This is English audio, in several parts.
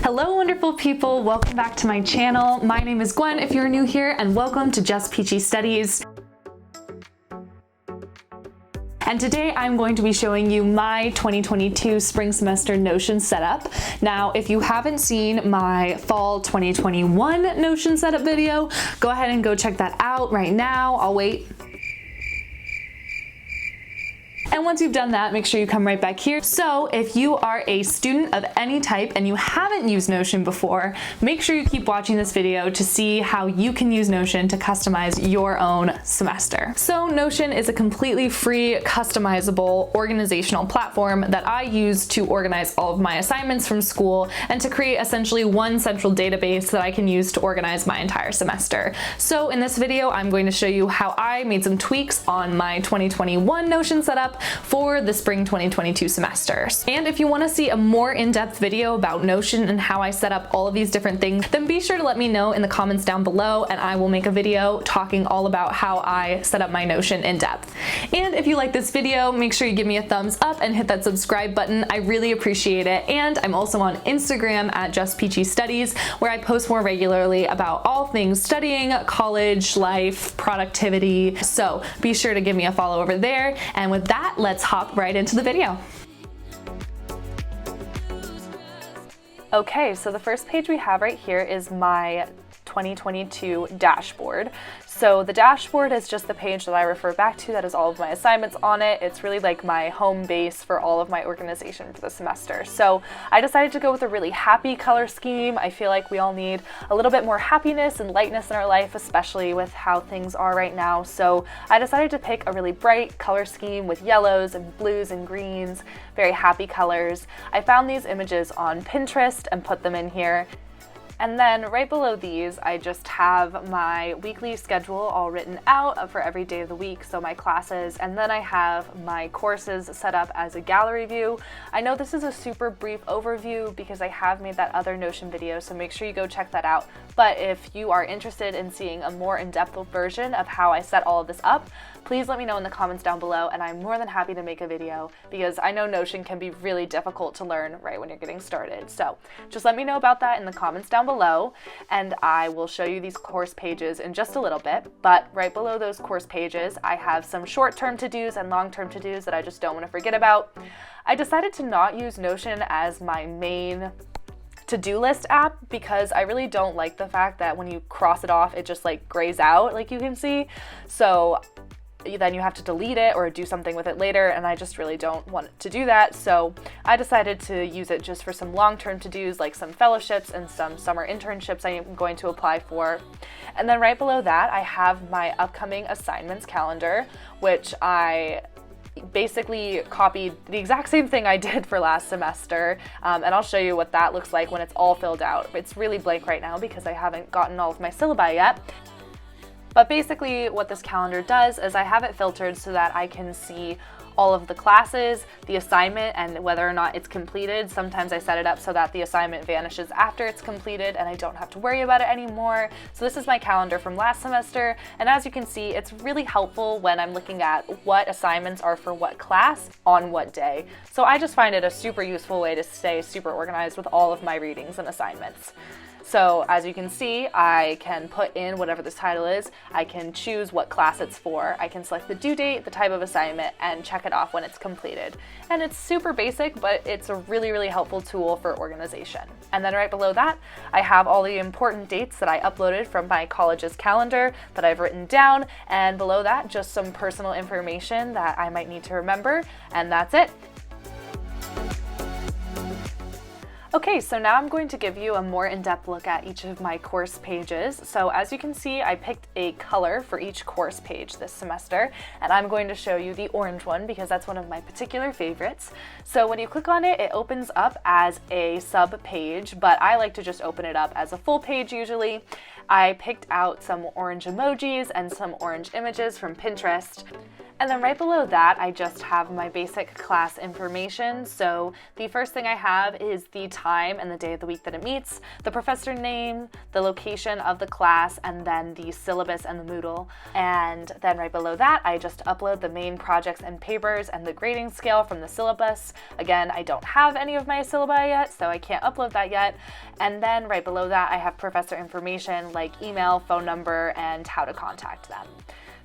Hello wonderful people, welcome back to my channel. My name is Gwen if you're new here, and welcome to JustPeachy Studies. And today I'm going to be showing you my 2022 spring semester Notion setup. Now, if you haven't seen my fall 2021 Notion setup video, go ahead and go check that out right now. I'll wait. And once you've done that, make sure you come right back here. So if you are a student of any type and you haven't used Notion before, make sure you keep watching this video to see how you can use Notion to customize your own semester. So Notion is a completely free, customizable organizational platform that I use to organize all of my assignments from school and to create essentially one central database that I can use to organize my entire semester. So in this video, I'm going to show you how I made some tweaks on my 2021 Notion setup for the spring 2022 semester. And if you want to see a more in-depth video about Notion and how I set up all of these different things, then be sure to let me know in the comments down below and I will make a video talking all about how I set up my Notion in depth. And if you like this video, make sure you give me a thumbs up and hit that subscribe button. I really appreciate it. And I'm also on Instagram at JustPeachy Studies, where I post more regularly about all things studying, college, life, productivity. So be sure to give me a follow over there. And with that, let's hop right into the video. Okay, so the first page we have right here is my 2022 dashboard. So the dashboard is just the page that I refer back to that has all of my assignments on it. It's really like my home base for all of my organization for the semester. So I decided to go with a really happy color scheme. I feel like we all need a little bit more happiness and lightness in our life, especially with how things are right now. So I decided to pick a really bright color scheme with yellows and blues and greens, very happy colors. I found these images on Pinterest and put them in here. And then right below these, I just have my weekly schedule all written out for every day of the week, so my classes, and then I have my courses set up as a gallery view. I know this is a super brief overview because I have made that other Notion video, so make sure you go check that out. But if you are interested in seeing a more in-depth version of how I set all of this up, please let me know in the comments down below, and I'm more than happy to make a video because I know Notion can be really difficult to learn right when you're getting started. So just let me know about that in the comments down below, and I will show you these course pages in just a little bit. But right below those course pages, I have some short-term to-dos and long-term to-dos that I just don't want to forget about. I decided to not use Notion as my main to-do list app because I really don't like the fact that when you cross it off, it just like grays out, like you can see. So then you have to delete it or do something with it later, and I just really don't want to do that. So I decided to use it just for some long-term to-dos, like some fellowships and some summer internships I am going to apply for. And then right below that, I have my upcoming assignments calendar, which I basically copied the exact same thing I did for last semester, and I'll show you what that looks like when it's all filled out. It's really blank right now because I haven't gotten all of my syllabi yet. But basically what this calendar does is I have it filtered so that I can see all of the classes, the assignment, and whether or not it's completed. Sometimes I set it up so that the assignment vanishes after it's completed and I don't have to worry about it anymore. So this is my calendar from last semester, and as you can see, it's really helpful when I'm looking at what assignments are for what class on what day. So I just find it a super useful way to stay super organized with all of my readings and assignments. So as you can see, I can put in whatever this title is, I can choose what class it's for, I can select the due date, the type of assignment, and check it off when it's completed. And it's super basic, but it's a really, really helpful tool for organization. And then right below that, I have all the important dates that I uploaded from my college's calendar that I've written down, and below that, just some personal information that I might need to remember, and that's it. Okay, so now I'm going to give you a more in-depth look at each of my course pages. So as you can see, I picked a color for each course page this semester, and I'm going to show you the orange one because that's one of my particular favorites. So when you click on it, it opens up as a sub page, but I like to just open it up as a full page usually. I picked out some orange emojis and some orange images from Pinterest. And then right below that, I just have my basic class information. So the first thing I have is the time and the day of the week that it meets, the professor name, the location of the class, and then the syllabus and the Moodle. And then right below that, I just upload the main projects and papers and the grading scale from the syllabus. Again, I don't have any of my syllabi yet, so I can't upload that yet. And then right below that, I have professor information like email, phone number, and how to contact them.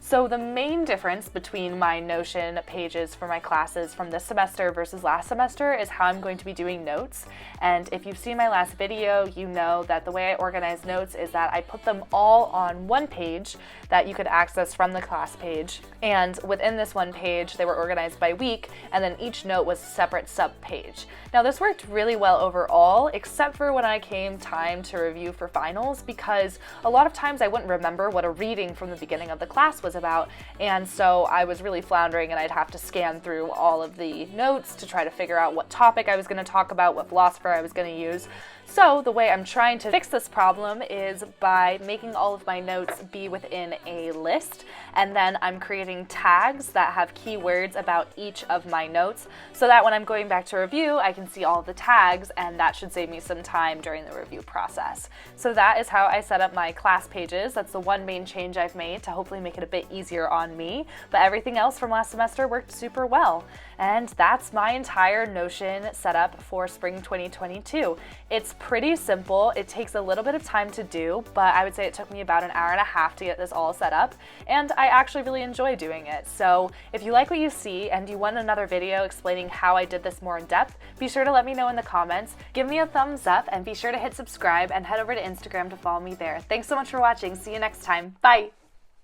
So the main difference between my Notion pages for my classes from this semester versus last semester is how I'm going to be doing notes. And if you've seen my last video, you know that the way I organize notes is that I put them all on one page that you could access from the class page. And within this one page, they were organized by week, and then each note was a separate sub-page. Now this worked really well overall, except for when I came time to review for finals, because a lot of times I wouldn't remember what a reading from the beginning of the class was about, and so I was really floundering and I'd have to scan through all of the notes to try to figure out what topic I was going to talk about, what philosopher I was going to use. So the way I'm trying to fix this problem is by making all of my notes be within a list, and then I'm creating tags that have keywords about each of my notes so that when I'm going back to review, I can see all of the tags, and that should save me some time during the review process. So that is how I set up my class pages. That's the one main change I've made to hopefully make it a bit easier on me, but everything else from last semester worked super well. And that's my entire Notion setup for spring 2022. It's pretty simple. It takes a little bit of time to do, but I would say it took me about an hour and a half to get this all set up, and I actually really enjoy doing it. So if you like what you see and you want another video explaining how I did this more in depth, be sure to let me know in the comments. Give me a thumbs up and be sure to hit subscribe and head over to Instagram to follow me there. Thanks so much for watching. See you next time. Bye!